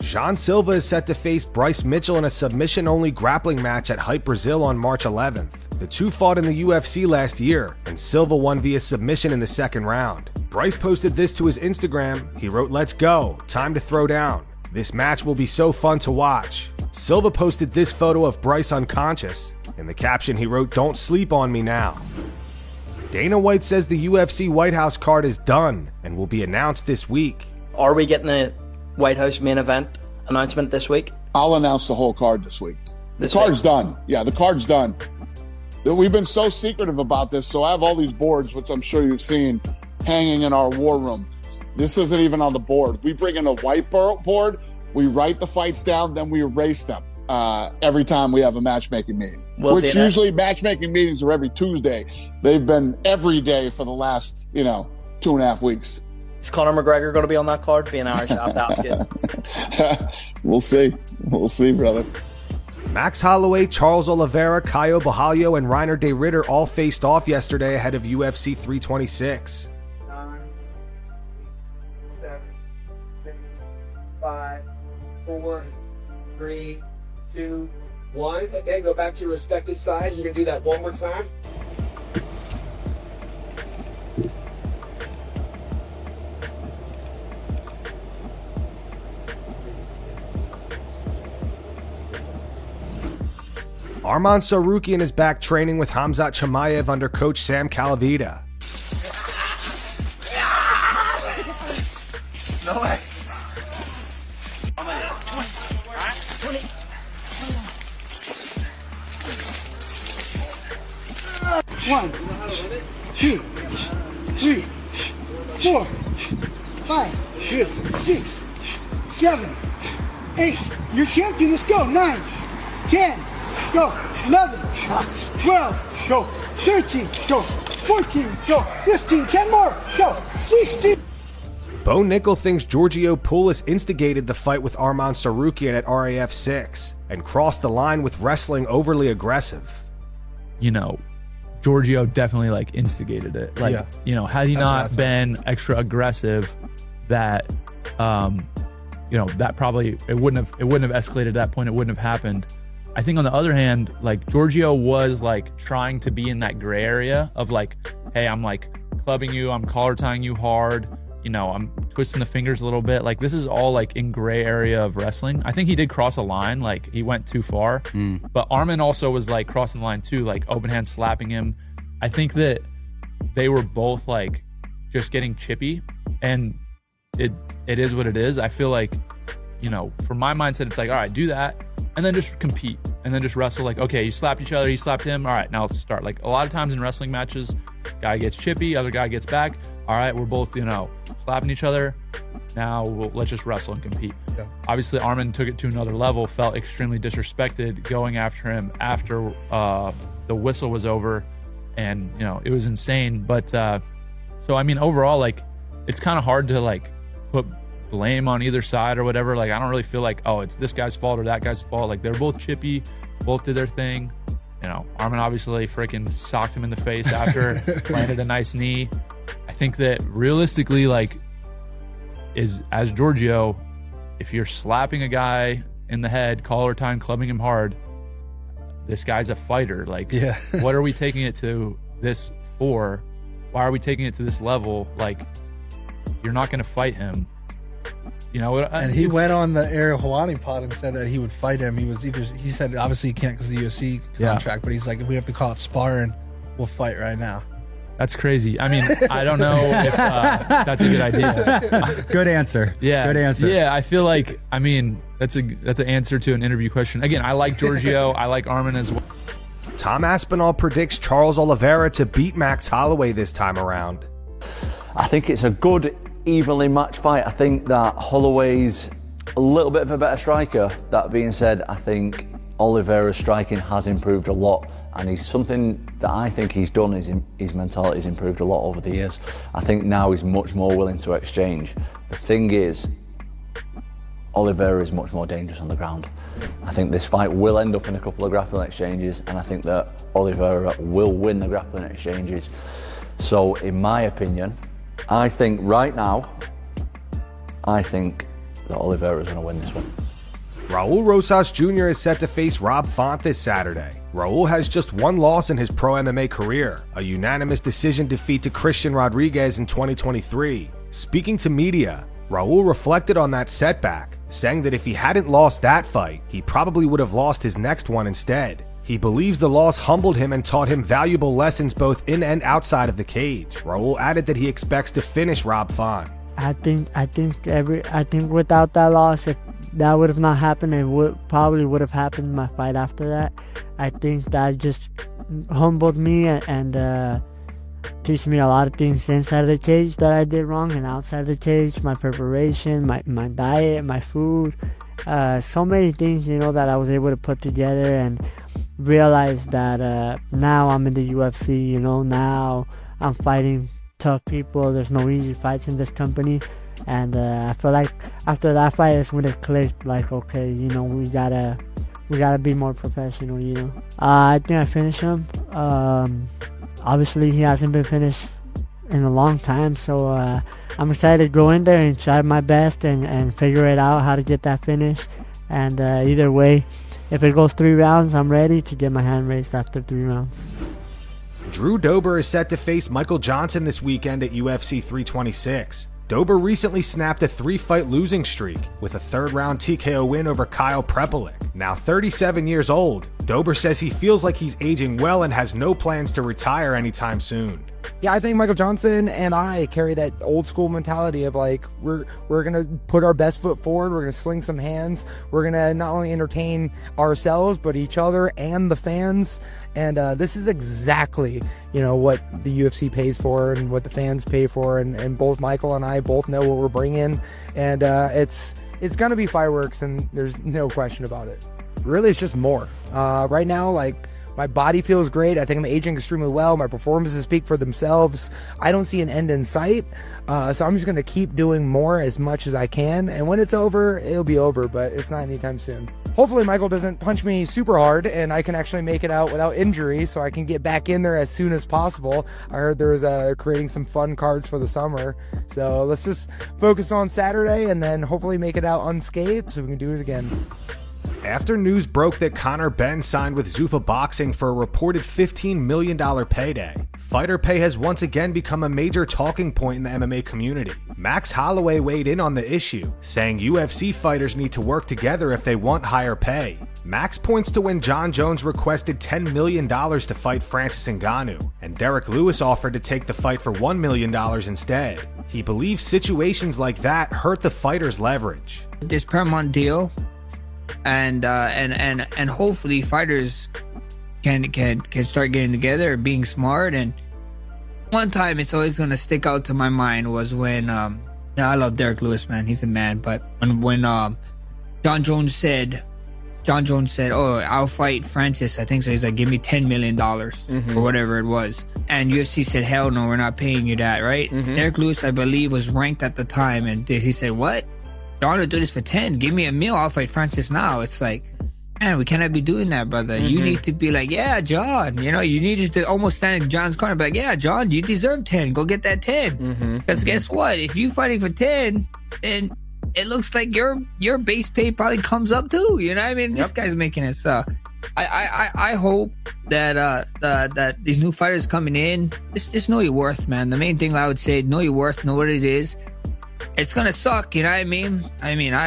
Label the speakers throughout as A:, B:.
A: Jean Silva is set to face Bryce Mitchell in a submission-only grappling match at Hype Brazil on March 11th. The two fought in the UFC last year, and Silva won via submission in the second round. Bryce posted this to his Instagram. He wrote, "Let's go, time to throw down. This match will be so fun to watch." Silva posted this photo of Bryce unconscious. In the caption he wrote, "Don't sleep on me now." Dana White says the UFC White House card is done and will be announced this week.
B: Are we getting the White House main event announcement this week?
C: I'll announce the whole card this week. The card's done. Yeah, the card's done. We've been so secretive about this, so I have all these boards, which I'm sure you've seen, hanging in our war room. This isn't even on the board. We bring in a whiteboard, we write the fights down, then we erase them every time we have a matchmaking meeting. Well, which usually matchmaking meetings are every Tuesday. They've been every day for the last, 2.5 weeks.
B: Is Conor McGregor going to be on that card, being Irish? I have to ask you.
C: We'll see. We'll see, brother.
A: Max Holloway, Charles Oliveira, Caio Borralho, and Reiner de Ritter all faced off yesterday ahead of UFC 326.
D: 9, 7, 6, 5, 4, 3, 2, 1. Okay, go back to your respective side. You're going to do that one more time.
A: Arman Sarukian is back training with Hamzat Chimaev under coach Sam Calavita.
E: No way.
F: One, 2, 3, 4, 5, 6, 7, 8. You're champion. Let's go. 9, 10. Go. 11, 12, go. 13, go. 14, go. 15, 10 more, go. 16.
A: Bo Nickel thinks Giorgio Poulos instigated the fight with Arman Sarukian at RAF 6 and crossed the line with wrestling overly aggressive.
G: Giorgio definitely instigated it. Had he not been extra aggressive, that that probably it wouldn't have escalated at that point. It wouldn't have happened. I think on the other hand, Giorgio was trying to be in that gray area of hey, I'm clubbing you, I'm collar tying you hard, I'm twisting the fingers a little bit. This is all in gray area of wrestling. I think he did cross a line, he went too far. But Arman also was crossing the line too, open hand slapping him. I think that they were both just getting chippy, and it is what it is. I feel from my mindset, it's all right, do that. And then just compete, and then just wrestle. Okay, you slapped each other, you slapped him. All right, now let's start. A lot of times in wrestling matches, guy gets chippy, other guy gets back. All right, we're both, slapping each other. Now let's just wrestle and compete. Yeah. Obviously, Arman took it to another level, felt extremely disrespected going after him after the whistle was over, and it was insane. But overall, it's kind of hard to put blame on either side or whatever. I don't really feel it's this guy's fault or that guy's fault. They're both chippy, both did their thing. Arman obviously freaking socked him in the face after, landed a nice knee. I think that realistically, as Giorgio, if you're slapping a guy in the head, collar tying, clubbing him hard, this guy's a fighter. What are we taking it to this for? Why are we taking it to this level? You're not going to fight him.
H: And he went on the Ariel Helwani pod and said that he would fight him. He said obviously he can't because of the UFC contract, but he's if we have to call it sparring, we'll fight right now.
G: That's crazy. I don't know if that's a good idea.
I: Good answer.
G: Yeah.
I: Good answer.
G: Yeah, I feel that's an answer to an interview question. Again, I like Giorgio. I like Arman as well.
A: Tom Aspinall predicts Charles Oliveira to beat Max Holloway this time around.
J: I think it's a good, evenly matched fight. I think that Holloway's a little bit of a better striker. That being said, I think Oliveira's striking has improved a lot, and he's something that I think he's done is his mentality has improved a lot over the years. I think now he's much more willing to exchange. The thing is, Oliveira is much more dangerous on the ground. I think this fight will end up in a couple of grappling exchanges, and I think that Oliveira will win the grappling exchanges. So in my opinion, I think right now, that Oliveira's going to win this one.
A: Raul Rosas Jr. is set to face Rob Font this Saturday. Raul has just one loss in his pro MMA career, a unanimous decision defeat to Christian Rodriguez in 2023. Speaking to media, Raul reflected on that setback, saying that if he hadn't lost that fight, he probably would have lost his next one instead. He believes the loss humbled him and taught him valuable lessons both in and outside of the cage. Raul added that he expects to finish Rob Font.
E: I think without that loss, if that would have not happened, it probably would have happened in my fight after that. I think that just humbled me and teach me a lot of things inside of the cage that I did wrong, and outside of the cage, my preparation, my diet, my food, so many things, that I was able to put together and realize that now I'm in the UFC, now I'm fighting tough people. There's no easy fights in this company. And I feel like after that fight, it's when it clicked. Like, okay, we gotta be more professional. I think I finished him. Obviously, he hasn't been finished in a long time, so I'm excited to go in there and try my best and figure it out how to get that finish. And either way, if it goes 3 rounds, I'm ready to get my hand raised after 3 rounds.
A: Drew Dober is set to face Michael Johnson this weekend at UFC 326. Dober recently snapped a 3-fight losing streak with a 3rd-round TKO win over Kyle Prepelic. Now 37 years old, Dober says he feels like he's aging well and has no plans to retire anytime soon.
I: Yeah, I think Michael Johnson and I carry that old school mentality of like, we're going to put our best foot forward. We're going to sling some hands. We're going to not only entertain ourselves, but each other and the fans. And this is exactly, what the UFC pays for and what the fans pay for. And both Michael and I both know what we're bringing. And it's going to be fireworks, and there's no question about it. Really, it's just more. Right now, my body feels great. I think I'm aging extremely well. My performances speak for themselves. I don't see an end in sight. So I'm just going to keep doing more as much as I can. And when it's over, it'll be over, but it's not anytime soon. Hopefully Michael doesn't punch me super hard and I can actually make it out without injury so I can get back in there as soon as possible. I heard there was creating some fun cards for the summer. So let's just focus on Saturday and then hopefully make it out unscathed so we can do it again.
A: After news broke that Conor Benn signed with Zuffa Boxing for a reported $15 million payday, fighter pay has once again become a major talking point in the MMA community. Max Holloway weighed in on the issue, saying UFC fighters need to work together if they want higher pay. Max points to when John Jones requested $10 million to fight Francis Ngannou, and Derek Lewis offered to take the fight for $1 million instead. He believes situations like that hurt the fighter's leverage.
K: This Paramount deal, and hopefully fighters can start getting together, being smart. And one time it's always gonna stick out to my mind was when I love Derek Lewis, man, he's a man, but when John Jones said, oh, I'll fight Francis, I think so, he's like, give me $10 million or whatever it was, and UFC said, hell no, we're not paying you that, right? Derek Lewis, I believe, was ranked at the time, and he said, what? John would do this for 10. Give me a meal. I'll fight Francis now. It's like, man, we cannot be doing that, brother. You need to be like, yeah, John. You needed to almost stand in John's corner, be like, yeah, John, you deserve 10. Go get that 10. Because guess what? If you fighting for 10, then it looks like your base pay probably comes up too. You know what I mean? This guy's making it so. I hope that that these new fighters coming in, just know your worth, man. The main thing I would say, know your worth, know what it is. It's gonna suck, you know what I mean?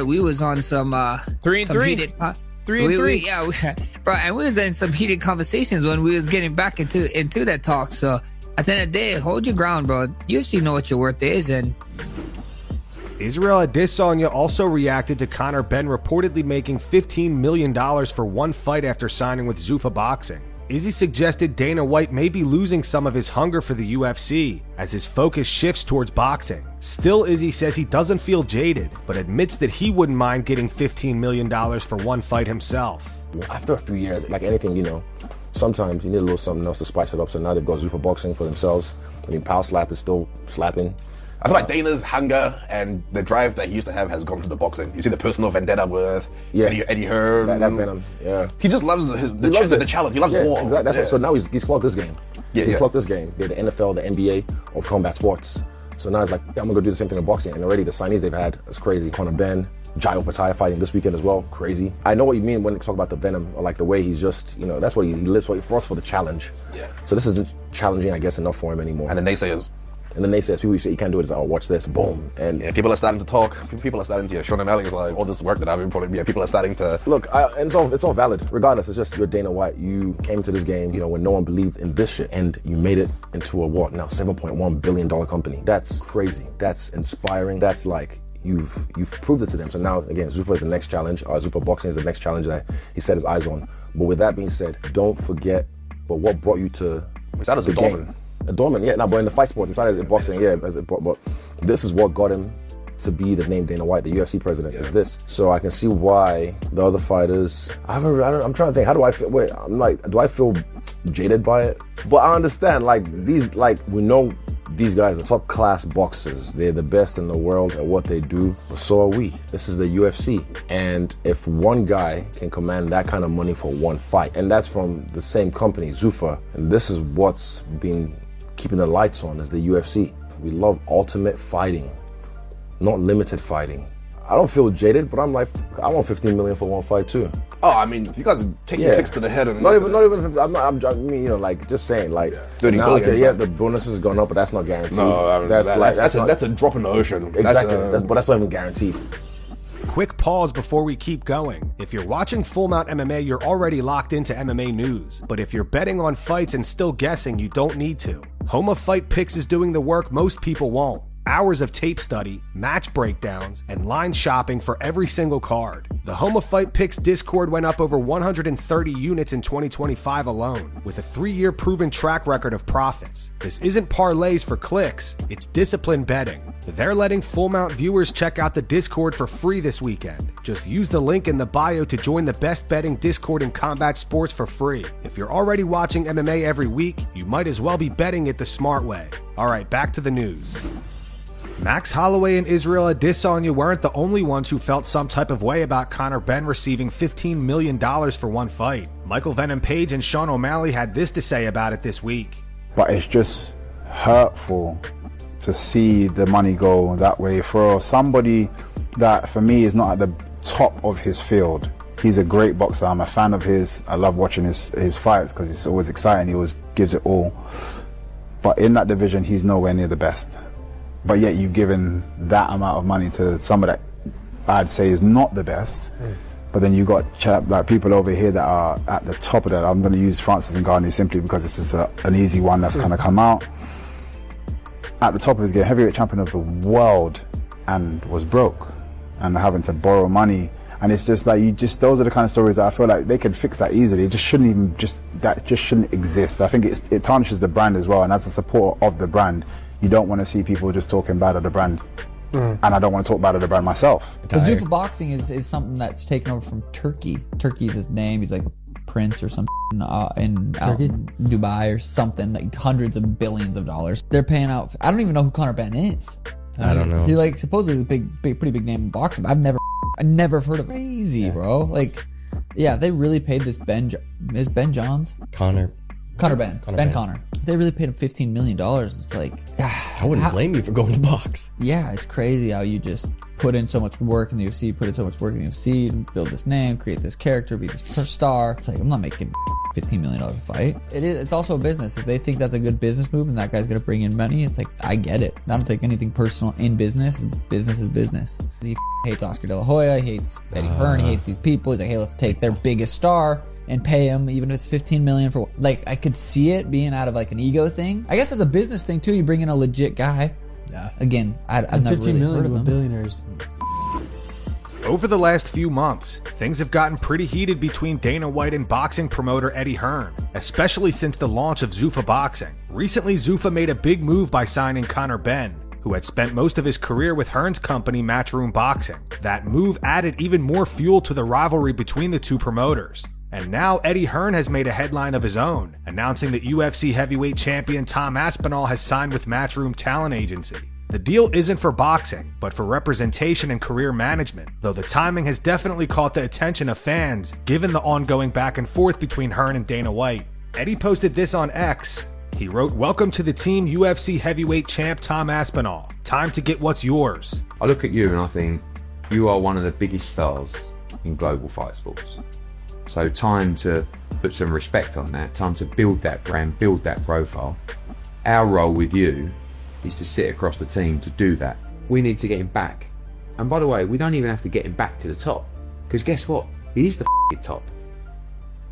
K: We was on some 3-3. 3-3. Yeah, bro, and we was in some heated conversations when we was getting back into that talk. So at the end of the day, hold your ground, bro. UFC know what your worth is. And
A: Israel Adesanya also reacted to Conor Benn reportedly making $15 million for one fight after signing with Zuffa Boxing. Izzy suggested Dana White may be losing some of his hunger for the UFC as his focus shifts towards boxing. Still, Izzy says he doesn't feel jaded, but admits that he wouldn't mind getting $15 million for one fight himself.
L: After a few years, like anything, sometimes you need a little something else to spice it up. So now they've got Zuffa Boxing for themselves. Power Slap is still slapping.
M: I feel like Dana's hunger and the drive that he used to have has gone to the boxing. You see the personal vendetta with Eddie Hearn.
L: That venom, yeah.
M: He just loves the challenge. He loves war.
L: Exactly. That's what, so now he's clocked this game. He's clocked this game. They're the NFL, the NBA of combat sports. So now it's like, I'm going to do the same thing in boxing. And already the signees they've had is crazy. Conor Benn, Jai Opetaia fighting this weekend as well. Crazy. I know what you mean when you talk about the venom, or like the way he's just, you know, that's what he lives for. He fought for the challenge.
M: Yeah.
L: So this isn't challenging, I guess, enough for him anymore.
M: And the naysayers.
L: And then they say, people say you can't do it, watch this, boom. And
M: yeah, people are starting to talk. People are starting to, Sean O'Malley is like, all this work that I've been putting, people are starting to...
L: Look, and it's all valid. Regardless, it's just you're Dana White. You came to this game, you know, when no one believed in this shit, and you made it into a what now, $7.1 billion company. That's crazy. That's inspiring. That's like, you've proved it to them. So now, again, Zuffa is the next challenge. Zuffa Boxing is the next challenge that he set his eyes on. But with that being said, don't forget, but what brought you to the game? A doorman, yeah. But in the fight sports, it's not as in boxing, yeah. But this is what got him to be the name Dana White, the UFC president, is this. So I can see why the other fighters, I'm trying to think, how do I feel? Wait, I'm like, do I feel jaded by it? But I understand, we know these guys are top class boxers. They're the best in the world at what they do, but so are we. This is the UFC. And if one guy can command that kind of money for one fight, and that's from the same company, Zuffa, and this is what's been keeping the lights on, is the UFC. We love ultimate fighting, not limited fighting. I don't feel jaded, but I'm like, I want 15 million for one fight too.
M: Oh, I mean, if you guys are taking kicks to the head and
L: not even. I mean, you know, like just saying, like
M: 30
L: now,
M: billion.
L: Okay, yeah, the bonus has gone up, but that's not guaranteed.
M: No, I mean, that's a drop in the ocean.
L: Exactly, but that's not even guaranteed.
A: Quick pause before we keep going. If you're watching Full Mount MMA, you're already locked into MMA news. But if you're betting on fights and still guessing, you don't need to. Home of Fight Picks is doing the work most people won't. Hours of tape study, match breakdowns, and line shopping for every single card. The Home of Fight Picks Discord went up over 130 units in 2025 alone, with a 3-year proven track record of profits. This isn't parlays for clicks, it's disciplined betting. They're letting Full Mount viewers check out the Discord for free this weekend. Just use the link in the bio to join the best betting Discord in combat sports for free. If you're already watching MMA every week, you might as well be betting it the smart way. Alright, back to the news. Max Holloway and Israel Adesanya weren't the only ones who felt some type of way about Conor Benn receiving $15 million for one fight. Michael Venom Page and Sean O'Malley had this to say about it this week.
N: But it's just hurtful to see the money go that way for somebody that, for me, is not at the top of his field. He's a great boxer. I'm a fan of his. I love watching his fights because it's always exciting. He always gives it all. But in that division, he's nowhere near the best. But yet you've given that amount of money to somebody that I'd say is not the best. But then you got people over here that are at the top of that. I'm going to use Francis Ngannou simply because this is an easy one that's kind of come out. At the top of his game, heavyweight champion of the world, and was broke and having to borrow money. And it's just like, those are the kind of stories that I feel like they could fix that easily. It just shouldn't shouldn't exist. I think it tarnishes the brand as well. And as a supporter of the brand, you don't want to see people just talking bad of the brand. And I don't want to talk bad of the brand myself.
O: Zuffa Boxing is something that's taken over from Turkey. Turkey's his name. He's like a prince or something out in Dubai or something, like hundreds of billions of dollars. They're paying out. I don't even know who Conor Benn is.
P: I don't know.
O: He like supposedly a pretty big name in boxing. But I never heard of it. Crazy, bro. Like, yeah, they really paid this Ben Johns? Conor Ben. Conor. They really paid him $15 million. It's like,
P: I wouldn't blame you for going to box.
O: Yeah, it's crazy how you just put in so much work in the UFC, build this name, create this character, be this first star. It's like, I'm not making $15 million fight. It's also a business. If they think that's a good business move and that guy's gonna bring in money, it's like, I get it. I don't think anything personal in business. Business is business. He hates Oscar De La Hoya, he hates Eddie Hearn, he hates these people. He's like, hey, let's take their biggest star and pay him, even if it's $15 million for, like, I could see it being out of like an ego thing. I guess it's a business thing too. You bring in a legit guy. Yeah. Again, I've never really heard of him.
H: Billionaires.
A: Over the last few months, things have gotten pretty heated between Dana White and boxing promoter Eddie Hearn, especially since the launch of Zuffa Boxing. Recently, Zuffa made a big move by signing Conor Benn, who had spent most of his career with Hearn's company Matchroom Boxing. That move added even more fuel to the rivalry between the two promoters. And now Eddie Hearn has made a headline of his own, announcing that UFC heavyweight champion Tom Aspinall has signed with Matchroom Talent Agency. The deal isn't for boxing, but for representation and career management, though the timing has definitely caught the attention of fans, given the ongoing back and forth between Hearn and Dana White. Eddie posted this on X. He wrote, "Welcome to the team, UFC heavyweight champ Tom Aspinall. Time to get what's yours."
Q: I look at you and I think, you are one of the biggest stars in global fight sports. So time to put some respect on that, time to build that brand, build that profile. Our role with you is to sit across the team to do that. We need to get him back. And by the way, we don't even have to get him back to the top, because guess what? He is the top.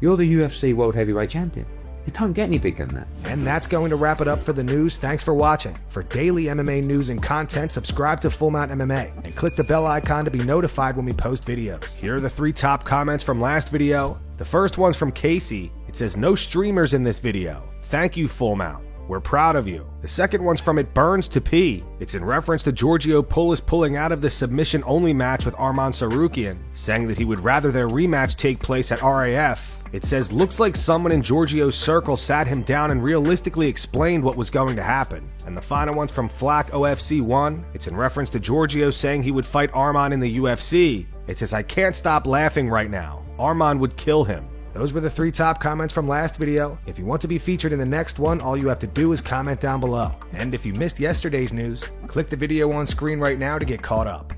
Q: You're the UFC World Heavyweight Champion. It don't get any bigger than that.
A: And that's going to wrap it up for the news. Thanks for watching. For daily MMA news and content, subscribe to Full Mount MMA and click the bell icon to be notified when we post videos. Here are the 3 top comments from last video. The first one's from Casey. It says, "No streamers in this video. Thank you, Full Mount. We're proud of you." The second one's from It Burns to P. It's in reference to Giorgio Poulos pulling out of the submission-only match with Arman Sarukian, saying that he would rather their rematch take place at RAF. It says, "Looks like someone in Giorgio's circle sat him down and realistically explained what was going to happen." And the final one's from Flack OFC1. It's in reference to Giorgio saying he would fight Arman in the UFC. It says, "I can't stop laughing right now. Arman would kill him." Those were the 3 top comments from last video. If you want to be featured in the next one, all you have to do is comment down below. And if you missed yesterday's news, click the video on screen right now to get caught up.